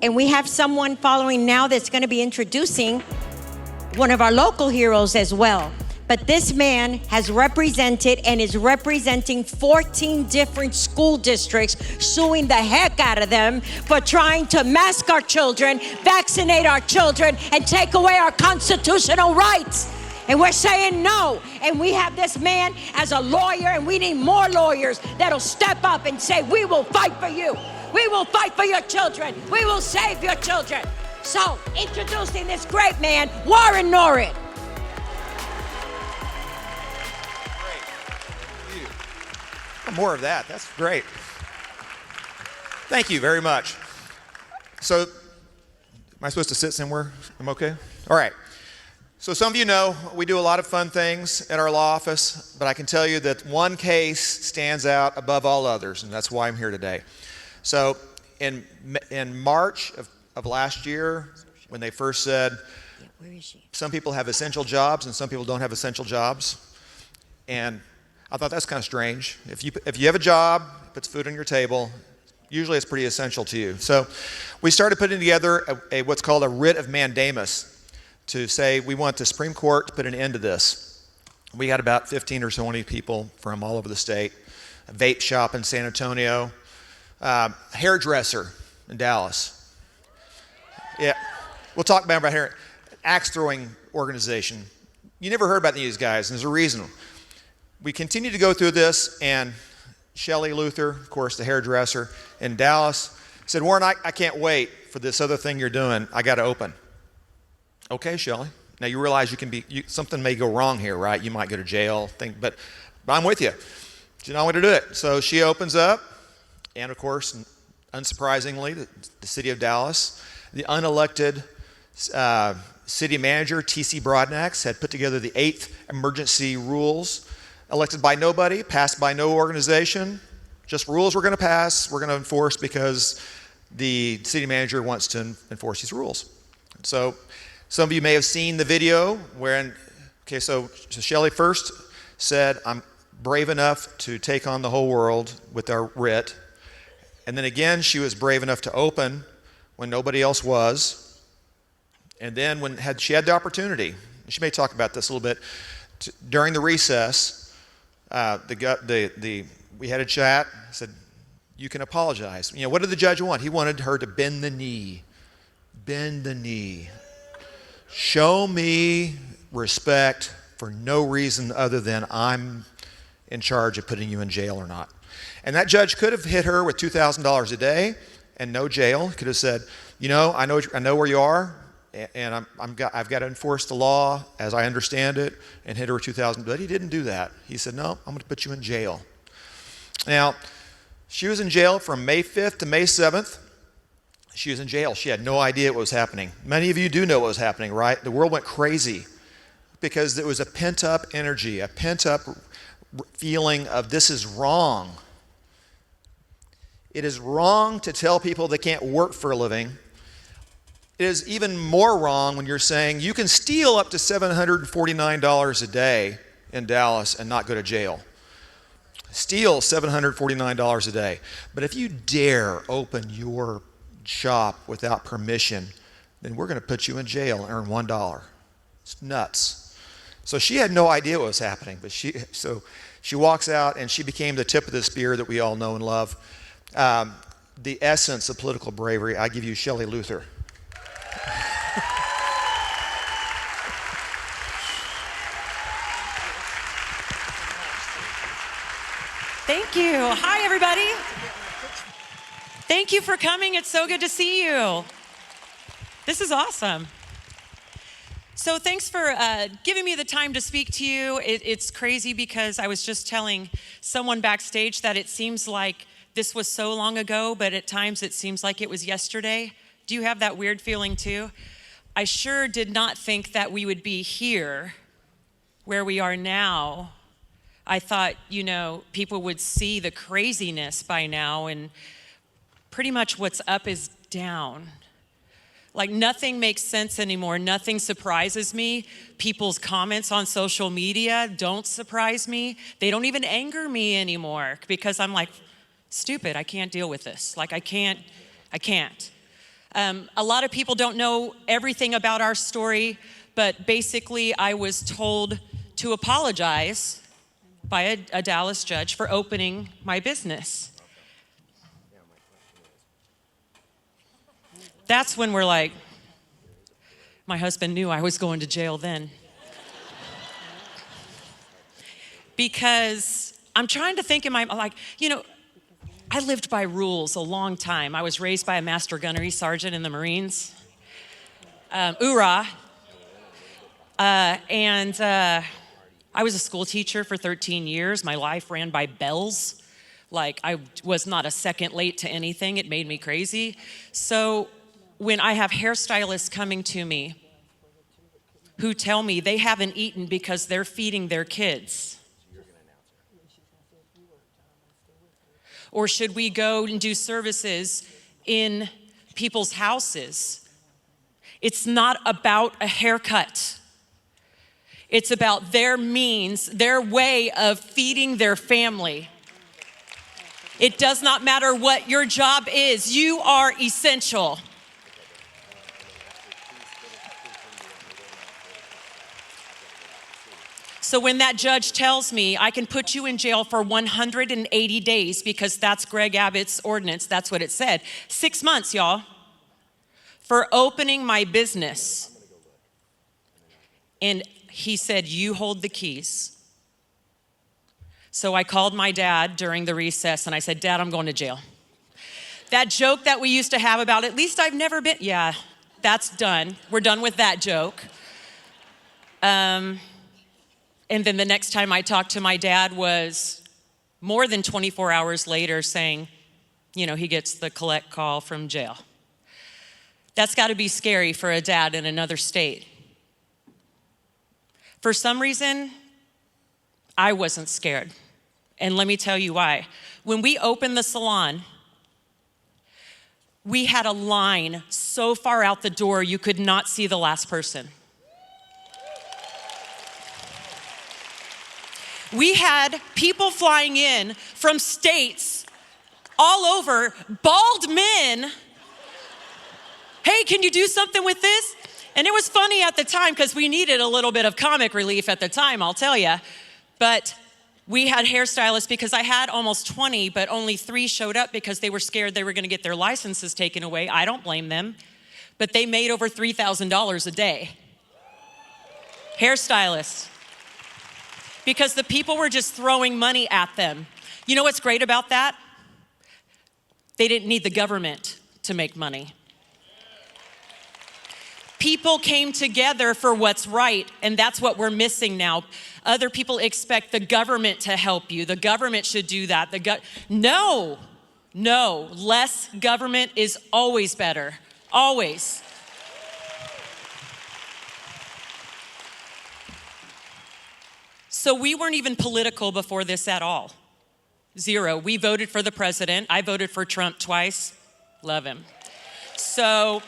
And we have someone following now that's going to be introducing one of our local heroes as well. But this man has represented and is representing 14 different school districts, suing the heck out of them for trying to mask our children, vaccinate our children, and take away our constitutional rights. And we're saying no. And we have this man as a lawyer, and we need more lawyers that'll step up and say, we will fight for you. We will fight for your children. We will save your children. So, introducing this great man, Warren Norris. More of that. That's great. Thank you very much. So, am I supposed to sit somewhere? I'm okay? All right. So some of you know we do a lot of fun things at our law office, but I can tell you that one case stands out above all others, and that's why I'm here today. So in March of last year, when they first said some people have essential jobs and some people don't have essential jobs, and I thought that's kind of strange. If you have a job, puts food on your table, usually it's pretty essential to you. So we started putting together what's called a writ of mandamus to say we want the Supreme Court to put an end to this. We had about 15 or so 20 people from all over the state, a vape shop in San Antonio, hairdresser in Dallas. Yeah, we'll talk about hair. Axe throwing organization. You never heard about these guys, and there's a reason. We continue to go through this, and Shelley Luther, of course, the hairdresser in Dallas, said, Warren, I can't wait for this other thing you're doing. I got to open. Okay, Shelley. Now you realize something may go wrong here, right? You might go to jail, but I'm with you. She don't want to do it. So she opens up, and of course, unsurprisingly, the city of Dallas, the unelected city manager, T.C. Broadnax, had put together the 8th emergency rules, elected by nobody, passed by no organization, just rules we're going to pass, we're going to enforce because the city manager wants to enforce these rules. So some of you may have seen the video so Shelley first said, I'm brave enough to take on the whole world with our writ. And then again, she was brave enough to open when nobody else was. And then when she had the opportunity, she may talk about this a little bit, during the recess, we had a chat, said, you can apologize. You know, what did the judge want? He wanted her to bend the knee. Bend the knee. Show me respect for no reason other than I'm in charge of putting you in jail or not. And that judge could have hit her with $2,000 a day and no jail. He could have said, you know, I know where you are, and I've got to enforce the law as I understand it, and hit her with $2,000. But he didn't do that. He said, no, I'm going to put you in jail. Now, she was in jail from May 5th to May 7th. She was in jail. She had no idea what was happening. Many of you do know what was happening, right? The world went crazy because there was a pent-up energy, a pent-up feeling of this is wrong. It is wrong to tell people they can't work for a living. It is even more wrong when you're saying you can steal up to $749 a day in Dallas and not go to jail. Steal $749 a day. But if you dare open your shop without permission, then we're going to put you in jail and earn $1. It's nuts. So she had no idea what was happening, but she walks out and she became the tip of the spear that we all know and love. The essence of political bravery. I give you Shelley Luther. Thank you. Hi, everybody. Thank you for coming. It's so good to see you. This is awesome. So thanks for giving me the time to speak to you. It's crazy because I was just telling someone backstage that it seems like this was so long ago, but at times it seems like it was yesterday. Do you have that weird feeling too? I sure did not think that we would be here where we are now. I thought, people would see the craziness by now, and pretty much what's up is down. Like nothing makes sense anymore. Nothing surprises me. People's comments on social media don't surprise me. They don't even anger me anymore because I'm like, stupid, I can't deal with this. Like I can't. A lot of people don't know everything about our story, but basically I was told to apologize by a Dallas judge for opening my business. That's when we're like, my husband knew I was going to jail then. Because I'm trying to think in my, like, I lived by rules a long time. I was raised by a master gunnery sergeant in the Marines. Hoorah. I was a school teacher for 13 years. My life ran by bells. Like I was not a second late to anything. It made me crazy. So when I have hairstylists coming to me who tell me they haven't eaten because they're feeding their kids, or should we go and do services in people's houses? It's not about a haircut. It's about their means, their way of feeding their family. It does not matter what your job is. You are essential. So when that judge tells me I can put you in jail for 180 days because that's Greg Abbott's ordinance, that's what it said. 6 months, y'all, for opening my business. And he said, you hold the keys. So I called my dad during the recess and I said, Dad, I'm going to jail. That joke that we used to have about, at least I've never been, yeah, that's done. We're done with that joke. And then the next time I talked to my dad was more than 24 hours later saying, he gets the collect call from jail. That's got to be scary for a dad in another state. For some reason, I wasn't scared. And let me tell you why. When we opened the salon, we had a line so far out the door you could not see the last person. We had people flying in from states all over, bald men. Hey, can you do something with this? And it was funny at the time because we needed a little bit of comic relief at the time, I'll tell you. But we had hairstylists because I had almost 20, but only 3 showed up because they were scared they were going to get their licenses taken away. I don't blame them. But they made over $3,000 a day. Hairstylists. Because the people were just throwing money at them. You know what's great about that? They didn't need the government to make money. People came together for what's right, and that's what we're missing now. Other people expect the government to help you. The government should do that. No, less government is always better, always. So we weren't even political before this at all. 0. We voted for the president. I voted for Trump twice. Love him. So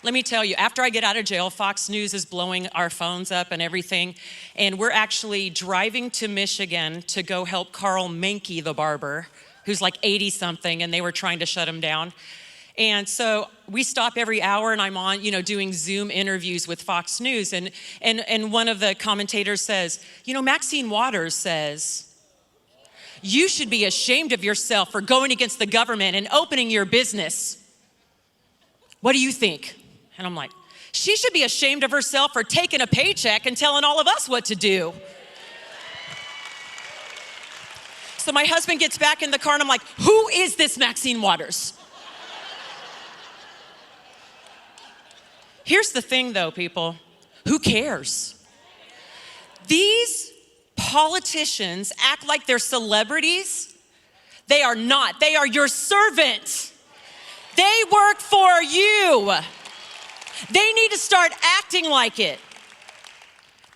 let me tell you, after I get out of jail, Fox News is blowing our phones up and everything. And we're actually driving to Michigan to go help Carl Menke, the barber, who's like 80-something, and they were trying to shut him down. And so we stop every hour and I'm on, doing Zoom interviews with Fox News. And one of the commentators says, Maxine Waters says, you should be ashamed of yourself for going against the government and opening your business. What do you think? And I'm like, she should be ashamed of herself for taking a paycheck and telling all of us what to do. So my husband gets back in the car and I'm like, who is this Maxine Waters? Here's the thing though, people, who cares? These politicians act like they're celebrities. They are not. They are your servant. They work for you. They need to start acting like it.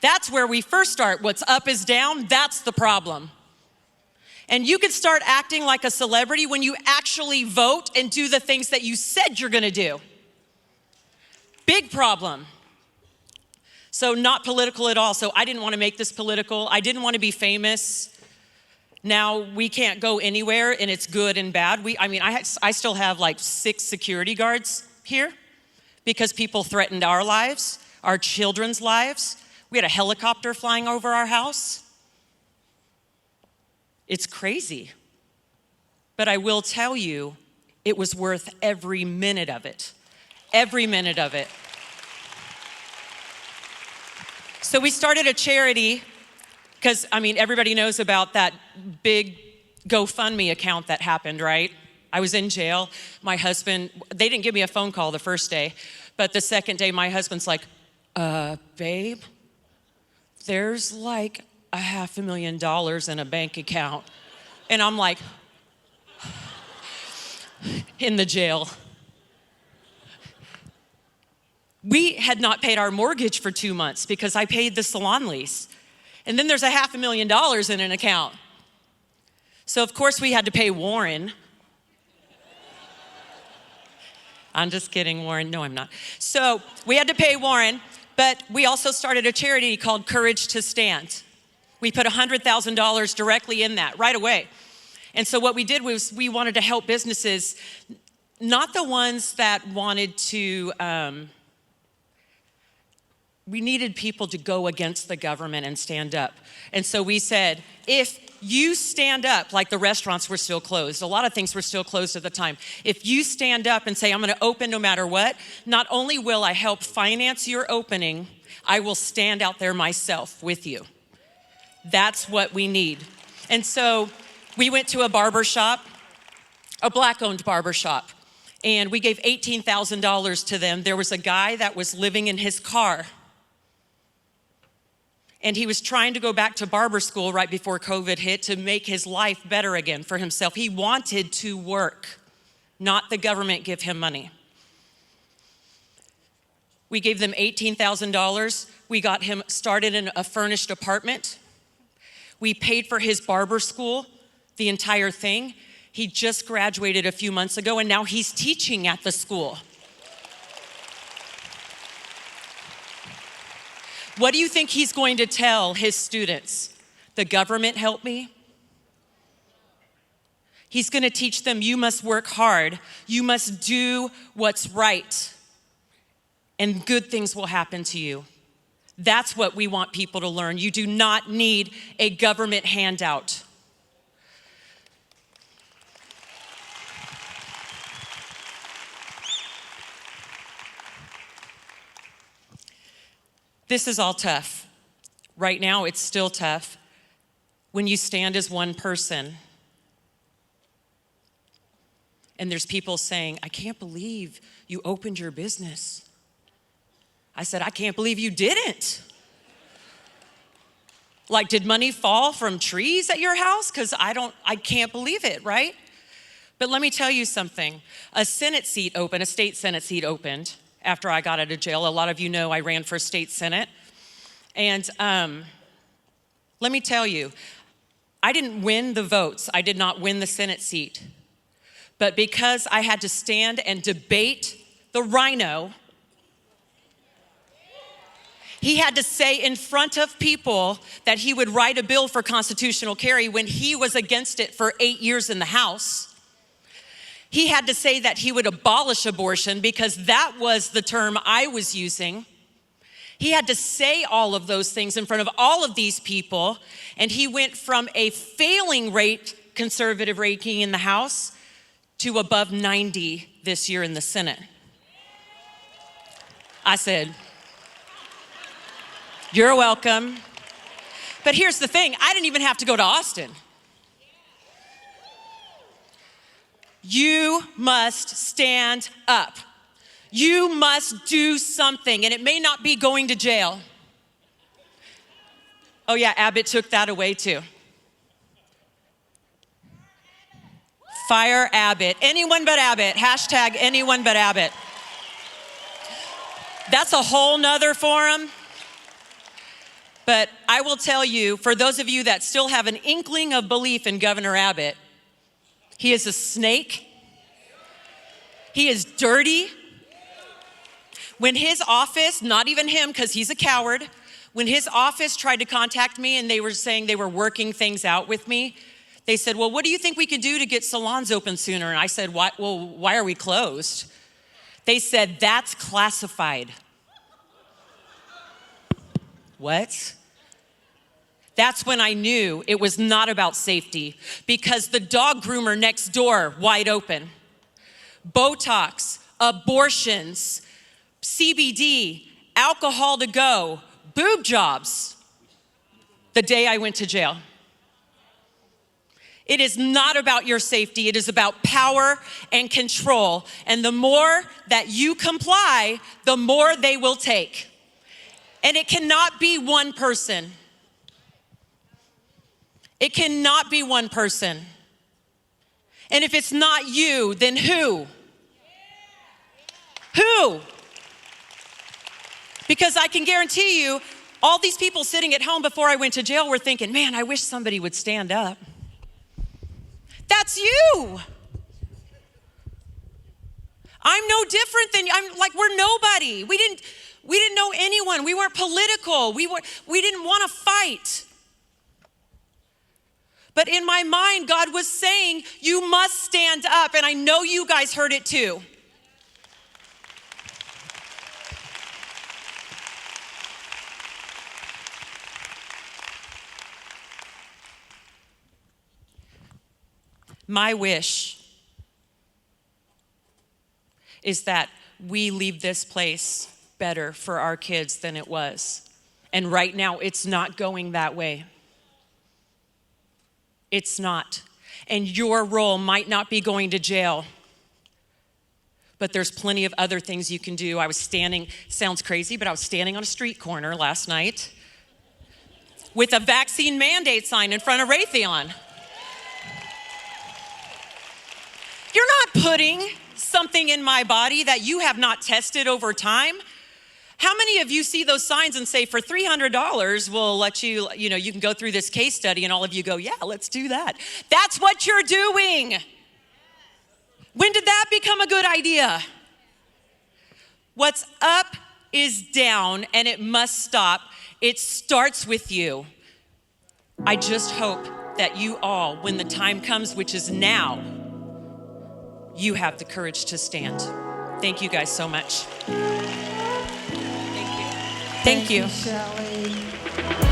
That's where we first start. What's up is down. That's the problem. And you can start acting like a celebrity when you actually vote and do the things that you said you're going to do. Big problem. So not political at all. So I didn't want to make this political. I didn't want to be famous. Now we can't go anywhere, and it's good and bad. I still have like 6 security guards here because people threatened our lives, our children's lives. We had a helicopter flying over our house. It's crazy. But I will tell you, it was worth every minute of it. Every minute of it. So we started a charity because, everybody knows about that big GoFundMe account that happened, right? I was in jail. My husband, they didn't give me a phone call the first day, but the second day, my husband's like, babe, there's like $500,000 in a bank account. And I'm like, in the jail. We had not paid our mortgage for 2 months because I paid the salon lease. And then there's $500,000 in an account. So of course we had to pay Warren. I'm just kidding, Warren. No, I'm not. So we had to pay Warren, but we also started a charity called Courage to Stand. We put $100,000 directly in that right away. And so what we did was we wanted to help businesses, not the ones that wanted to, we needed people to go against the government and stand up. And so we said, if you stand up, like the restaurants were still closed, a lot of things were still closed at the time. If you stand up and say, I'm gonna open no matter what, not only will I help finance your opening, I will stand out there myself with you. That's what we need. And so we went to a barber shop, a Black-owned barber shop, and we gave $18,000 to them. There was a guy that was living in his car, and he was trying to go back to barber school right before COVID hit to make his life better again for himself. He wanted to work, not the government give him money. We gave them $18,000. We got him started in a furnished apartment. We paid for his barber school, the entire thing. He just graduated a few months ago, and now he's teaching at the school. What do you think he's going to tell his students? The government helped me? He's going to teach them, you must work hard. You must do what's right. And good things will happen to you. That's what we want people to learn. You do not need a government handout. This is all tough. Right now, it's still tough. When you stand as one person, and there's people saying, I can't believe you opened your business. I said, I can't believe you didn't. Like, did money fall from trees at your house? Because I can't believe it, right? But let me tell you something. A state Senate seat opened after I got out of jail. A lot of you know I ran for state Senate. And let me tell you, I didn't win the votes. I did not win the Senate seat. But because I had to stand and debate the rhino, he had to say in front of people that he would write a bill for constitutional carry when he was against it for 8 years in the House. He had to say that he would abolish abortion because that was the term I was using. He had to say all of those things in front of all of these people, and he went from a failing rate conservative ranking in the House to above 90 this year in the Senate. I said, you're welcome. But here's the thing, I didn't even have to go to Austin. You must stand up. You must do something, and it may not be going to jail. Oh yeah, Abbott took that away too. Fire Abbott. Anyone but Abbott. Hashtag anyone but Abbott. That's a whole nother forum. But I will tell you, for those of you that still have an inkling of belief in Governor Abbott, he is a snake. He is dirty. When his office, not even him because he's a coward, when his office tried to contact me and they were saying they were working things out with me, they said, well, what do you think we could do to get salons open sooner? And I said, why are we closed? They said, that's classified. What? That's when I knew it was not about safety, because the dog groomer next door, wide open. Botox, abortions, CBD, alcohol to go, boob jobs, the day I went to jail. It is not about your safety. It is about power and control. And the more that you comply, the more they will take. And it cannot be one person. It cannot be one person. And if it's not you, then who? Who? Because I can guarantee you, all these people sitting at home before I went to jail were thinking, man, I wish somebody would stand up. That's you. I'm no different than you. I'm like, we're nobody. We didn't know anyone. We weren't political. We didn't want to fight. But in my mind, God was saying, you must stand up. And I know you guys heard it too. My wish is that we leave this place better for our kids than it was. And right now, it's not going that way. It's not. And your role might not be going to jail, but there's plenty of other things you can do. I was standing, sounds crazy, but I was standing on a street corner last night with a vaccine mandate sign in front of Raytheon. You're not putting something in my body that you have not tested over time. How many of you see those signs and say, for $300, we'll let you, you can go through this case study, and all of you go, yeah, let's do that. That's what you're doing. When did that become a good idea? What's up is down, and it must stop. It starts with you. I just hope that you all, when the time comes, which is now, you have the courage to stand. Thank you guys so much. Thank you. Thank you, Shelley.